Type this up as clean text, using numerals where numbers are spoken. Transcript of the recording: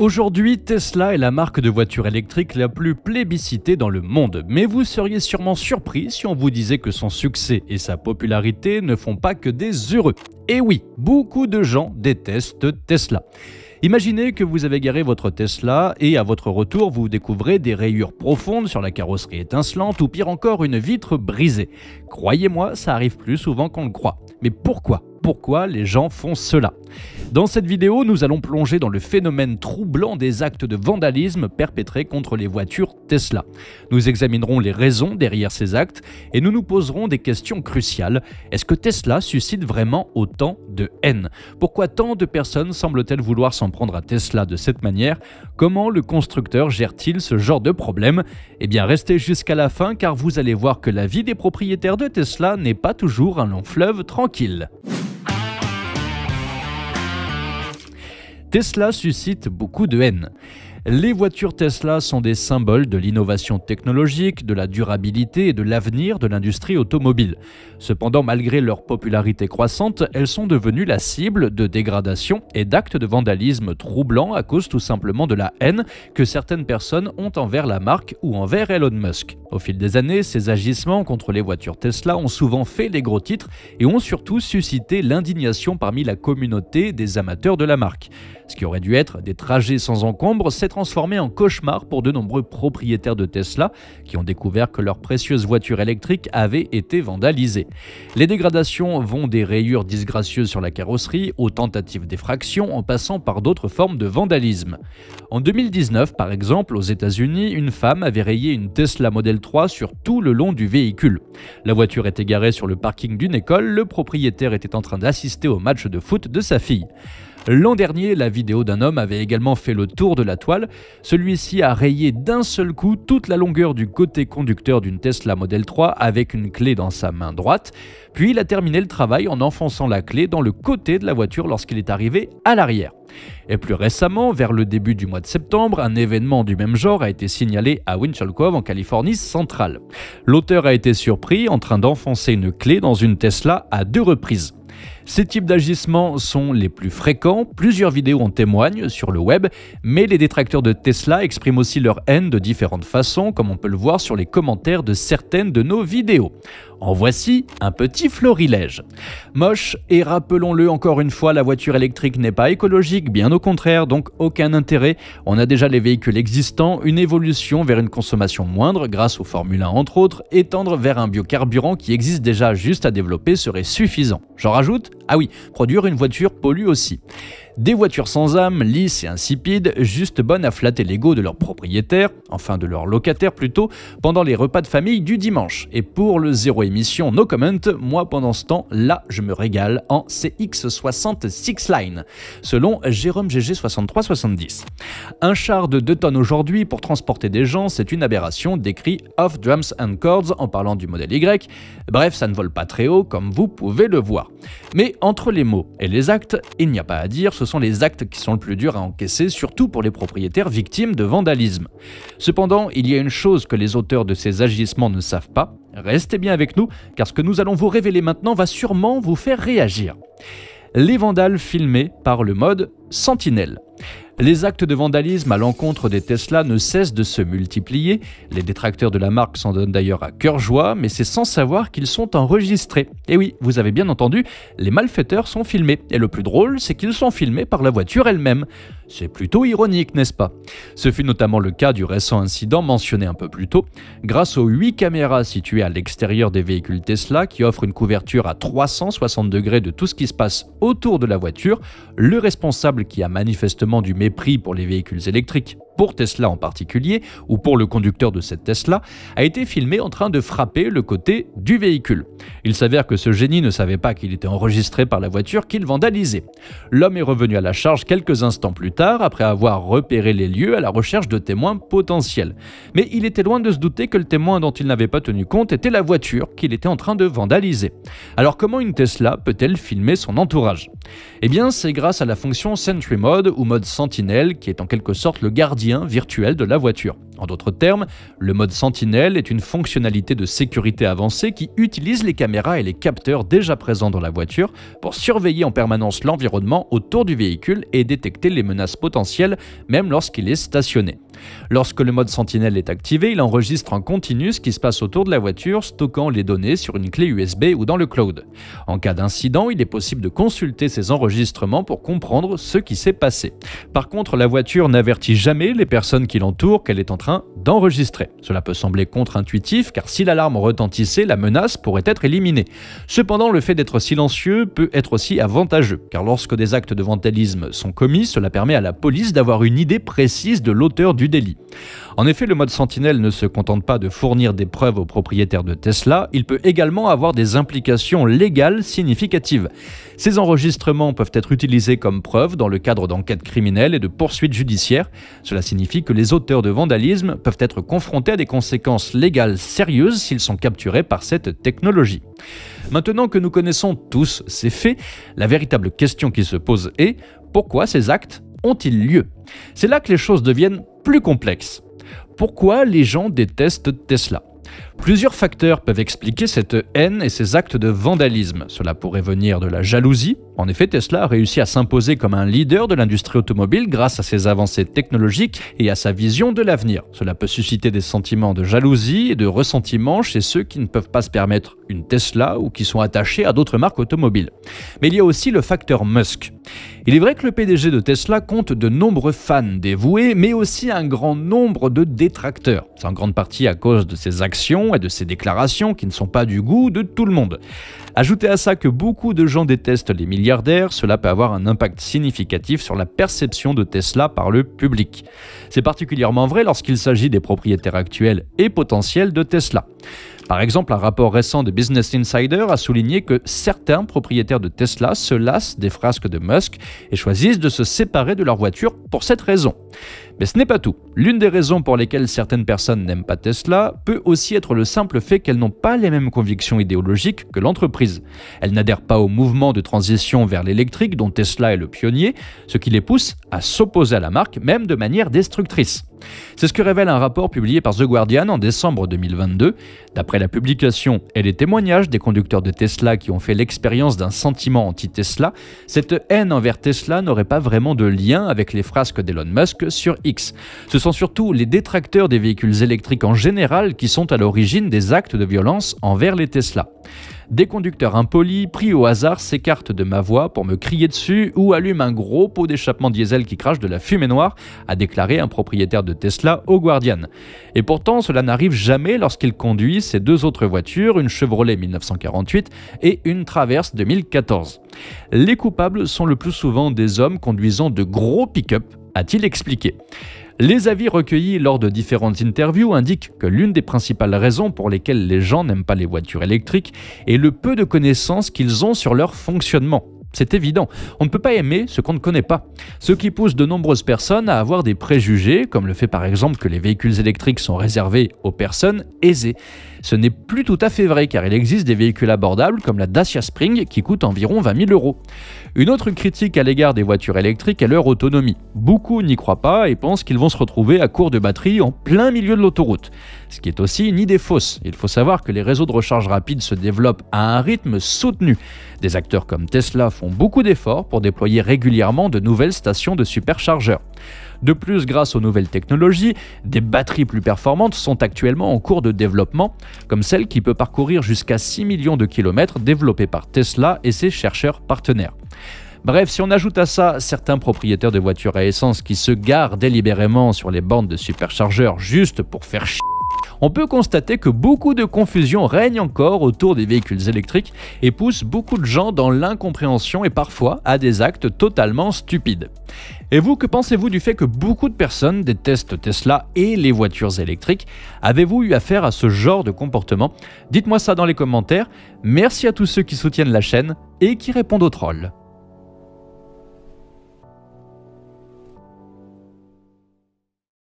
Aujourd'hui, Tesla est la marque de voiture électrique la plus plébiscitée dans le monde. Mais vous seriez sûrement surpris si on vous disait que son succès et sa popularité ne font pas que des heureux. Et oui, beaucoup de gens détestent Tesla. Imaginez que vous avez garé votre Tesla et à votre retour, vous découvrez des rayures profondes sur la carrosserie étincelante ou pire encore une vitre brisée. Croyez-moi, ça arrive plus souvent qu'on le croit. Mais pourquoi ? Pourquoi les gens font cela? Dans cette vidéo, nous allons plonger dans le phénomène troublant des actes de vandalisme perpétrés contre les voitures Tesla. Nous examinerons les raisons derrière ces actes et nous nous poserons des questions cruciales. Est-ce que Tesla suscite vraiment autant de haine? Pourquoi tant de personnes semblent-elles vouloir s'en prendre à Tesla de cette manière? Comment le constructeur gère-t-il ce genre de problème? Eh bien, restez jusqu'à la fin car vous allez voir que la vie des propriétaires de Tesla n'est pas toujours un long fleuve tranquille. Tesla suscite beaucoup de haine. Les voitures Tesla sont des symboles de l'innovation technologique, de la durabilité et de l'avenir de l'industrie automobile. Cependant, malgré leur popularité croissante, elles sont devenues la cible de dégradations et d'actes de vandalisme troublants à cause tout simplement de la haine que certaines personnes ont envers la marque ou envers Elon Musk. Au fil des années, ces agissements contre les voitures Tesla ont souvent fait des gros titres et ont surtout suscité l'indignation parmi la communauté des amateurs de la marque. Ce qui aurait dû être des trajets sans encombre s'est transformé en cauchemar pour de nombreux propriétaires de Tesla qui ont découvert que leurs précieuses voitures électriques avaient été vandalisées. Les dégradations vont des rayures disgracieuses sur la carrosserie aux tentatives d'effraction en passant par d'autres formes de vandalisme. En 2019, par exemple, aux États-Unis, une femme avait rayé une Tesla Model 3 sur tout le long du véhicule. La voiture était garée sur le parking d'une école, le propriétaire était en train d'assister au match de foot de sa fille. L'an dernier, la vidéo d'un homme avait également fait le tour de la toile. Celui-ci a rayé d'un seul coup toute la longueur du côté conducteur d'une Tesla Model 3 avec une clé dans sa main droite. Puis il a terminé le travail en enfonçant la clé dans le côté de la voiture lorsqu'il est arrivé à l'arrière. Et plus récemment, vers le début du mois de septembre, un événement du même genre a été signalé à Winchell Cove en Californie centrale. L'auteur a été surpris en train d'enfoncer une clé dans une Tesla à 2 reprises. Ces types d'agissements sont les plus fréquents, plusieurs vidéos en témoignent sur le web, mais les détracteurs de Tesla expriment aussi leur haine de différentes façons, comme on peut le voir sur les commentaires de certaines de nos vidéos. En voici un petit florilège. Moche, et rappelons-le encore une fois, la voiture électrique n'est pas écologique, bien au contraire, donc aucun intérêt. On a déjà les véhicules existants, une évolution vers une consommation moindre grâce aux Formule 1 entre autres, et tendre vers un biocarburant qui existe déjà juste à développer serait suffisant. J'en rajoute? Ah oui, produire une voiture pollue aussi. Des voitures sans âme, lisses et insipides, juste bonnes à flatter l'ego de leurs propriétaires, enfin de leurs locataires plutôt, pendant les repas de famille du dimanche. Et pour le zéro émission, no comment, moi pendant ce temps, là je me régale en CX60 Sixline, selon Jérôme GG6370. Un char de 2 tonnes aujourd'hui pour transporter des gens, c'est une aberration, décrit Off Drums and Chords en parlant du modèle Y. Bref, ça ne vole pas très haut comme vous pouvez le voir. Mais entre les mots et les actes, il n'y a pas à dire, ce sont les actes qui sont le plus durs à encaisser, surtout pour les propriétaires victimes de vandalisme. Cependant, il y a une chose que les auteurs de ces agissements ne savent pas. Restez bien avec nous, car ce que nous allons vous révéler maintenant va sûrement vous faire réagir. Les vandales filmés par le mode Sentinelle. Les actes de vandalisme à l'encontre des Tesla ne cessent de se multiplier. Les détracteurs de la marque s'en donnent d'ailleurs à cœur joie, mais c'est sans savoir qu'ils sont enregistrés. Et oui, vous avez bien entendu, les malfaiteurs sont filmés. Et le plus drôle, c'est qu'ils sont filmés par la voiture elle-même. C'est plutôt ironique, n'est-ce pas? Ce fut notamment le cas du récent incident mentionné un peu plus tôt. Grâce aux 8 caméras situées à l'extérieur des véhicules Tesla qui offrent une couverture à 360 degrés de tout ce qui se passe autour de la voiture, le responsable qui a manifestement du mépris pour les véhicules électriques, pour Tesla en particulier, ou pour le conducteur de cette Tesla, a été filmé en train de frapper le côté du véhicule. Il s'avère que ce génie ne savait pas qu'il était enregistré par la voiture qu'il vandalisait. L'homme est revenu à la charge quelques instants plus tard, après avoir repéré les lieux à la recherche de témoins potentiels. Mais il était loin de se douter que le témoin dont il n'avait pas tenu compte était la voiture qu'il était en train de vandaliser. Alors comment une Tesla peut-elle filmer son entourage? Eh bien, c'est grâce à la fonction Sentry Mode ou mode Sentinelle, qui est en quelque sorte le gardien virtuel de la voiture. En d'autres termes, le mode Sentinelle est une fonctionnalité de sécurité avancée qui utilise les caméras et les capteurs déjà présents dans la voiture pour surveiller en permanence l'environnement autour du véhicule et détecter les menaces potentielles même lorsqu'il est stationné. Lorsque le mode Sentinelle est activé, il enregistre en continu ce qui se passe autour de la voiture, stockant les données sur une clé USB ou dans le cloud. En cas d'incident, il est possible de consulter ces enregistrements pour comprendre ce qui s'est passé. Par contre, la voiture n'avertit jamais les personnes qui l'entourent qu'elle est en train d'enregistrer. Cela peut sembler contre-intuitif car si l'alarme retentissait, la menace pourrait être éliminée. Cependant, le fait d'être silencieux peut être aussi avantageux car lorsque des actes de vandalisme sont commis, cela permet à la police d'avoir une idée précise de l'auteur du délit. En effet, le mode Sentinelle ne se contente pas de fournir des preuves aux propriétaires de Tesla, il peut également avoir des implications légales significatives. Ces enregistrements peuvent être utilisés comme preuve dans le cadre d'enquêtes criminelles et de poursuites judiciaires. Cela signifie que les auteurs de vandalisme peuvent être confrontés à des conséquences légales sérieuses s'ils sont capturés par cette technologie. Maintenant que nous connaissons tous ces faits, la véritable question qui se pose est « pourquoi ces actes ont-ils lieu ?» C'est là que les choses deviennent plus complexes. Pourquoi les gens détestent Tesla ? Plusieurs facteurs peuvent expliquer cette haine et ces actes de vandalisme. Cela pourrait venir de la jalousie. En effet, Tesla a réussi à s'imposer comme un leader de l'industrie automobile grâce à ses avancées technologiques et à sa vision de l'avenir. Cela peut susciter des sentiments de jalousie et de ressentiment chez ceux qui ne peuvent pas se permettre une Tesla ou qui sont attachés à d'autres marques automobiles. Mais il y a aussi le facteur Musk. Il est vrai que le PDG de Tesla compte de nombreux fans dévoués, mais aussi un grand nombre de détracteurs. C'est en grande partie à cause de ses actions et de ses déclarations qui ne sont pas du goût de tout le monde. Ajoutez à ça que beaucoup de gens détestent les milliardaires, cela peut avoir un impact significatif sur la perception de Tesla par le public. C'est particulièrement vrai lorsqu'il s'agit des propriétaires actuels et potentiels de Tesla. Par exemple, un rapport récent de Business Insider a souligné que certains propriétaires de Tesla se lassent des frasques de Musk et choisissent de se séparer de leur voiture pour cette raison. Mais ce n'est pas tout. L'une des raisons pour lesquelles certaines personnes n'aiment pas Tesla peut aussi être le simple fait qu'elles n'ont pas les mêmes convictions idéologiques que l'entreprise. Elles n'adhèrent pas au mouvement de transition vers l'électrique dont Tesla est le pionnier, ce qui les pousse à s'opposer à la marque, même de manière destructrice. C'est ce que révèle un rapport publié par The Guardian en décembre 2022. D'après la publication et les témoignages des conducteurs de Tesla qui ont fait l'expérience d'un sentiment anti-Tesla, cette haine envers Tesla n'aurait pas vraiment de lien avec les frasques d'Elon Musk sur X. Ce sont surtout les détracteurs des véhicules électriques en général qui sont à l'origine des actes de violence envers les Tesla. Des conducteurs impolis, pris au hasard, s'écartent de ma voie pour me crier dessus ou allument un gros pot d'échappement diesel qui crache de la fumée noire, a déclaré un propriétaire de Tesla au Guardian. Et pourtant, cela n'arrive jamais lorsqu'il conduit ses deux autres voitures, une Chevrolet 1948 et une Traverse 2014. Les coupables sont le plus souvent des hommes conduisant de gros pick-up, a-t-il expliqué. Les avis recueillis lors de différentes interviews indiquent que l'une des principales raisons pour lesquelles les gens n'aiment pas les voitures électriques est le peu de connaissances qu'ils ont sur leur fonctionnement. C'est évident, on ne peut pas aimer ce qu'on ne connaît pas. Ce qui pousse de nombreuses personnes à avoir des préjugés, comme le fait par exemple que les véhicules électriques sont réservés aux personnes aisées. Ce n'est plus tout à fait vrai car il existe des véhicules abordables comme la Dacia Spring qui coûte environ 20 000 €. Une autre critique à l'égard des voitures électriques est leur autonomie. Beaucoup n'y croient pas et pensent qu'ils vont se retrouver à court de batterie en plein milieu de l'autoroute. Ce qui est aussi une idée fausse. Il faut savoir que les réseaux de recharge rapide se développent à un rythme soutenu. Des acteurs comme Tesla font beaucoup d'efforts pour déployer régulièrement de nouvelles stations de superchargeurs. De plus, grâce aux nouvelles technologies, des batteries plus performantes sont actuellement en cours de développement, comme celle qui peut parcourir jusqu'à 6 millions de kilomètres développée par Tesla et ses chercheurs partenaires. Bref, si on ajoute à ça certains propriétaires de voitures à essence qui se garent délibérément sur les bornes de superchargeurs juste pour faire chier, on peut constater que beaucoup de confusion règne encore autour des véhicules électriques et pousse beaucoup de gens dans l'incompréhension et parfois à des actes totalement stupides. Et vous, que pensez-vous du fait que beaucoup de personnes détestent Tesla et les voitures électriques? Avez-vous eu affaire à ce genre de comportement? Dites-moi ça dans les commentaires. Merci à tous ceux qui soutiennent la chaîne et qui répondent aux trolls.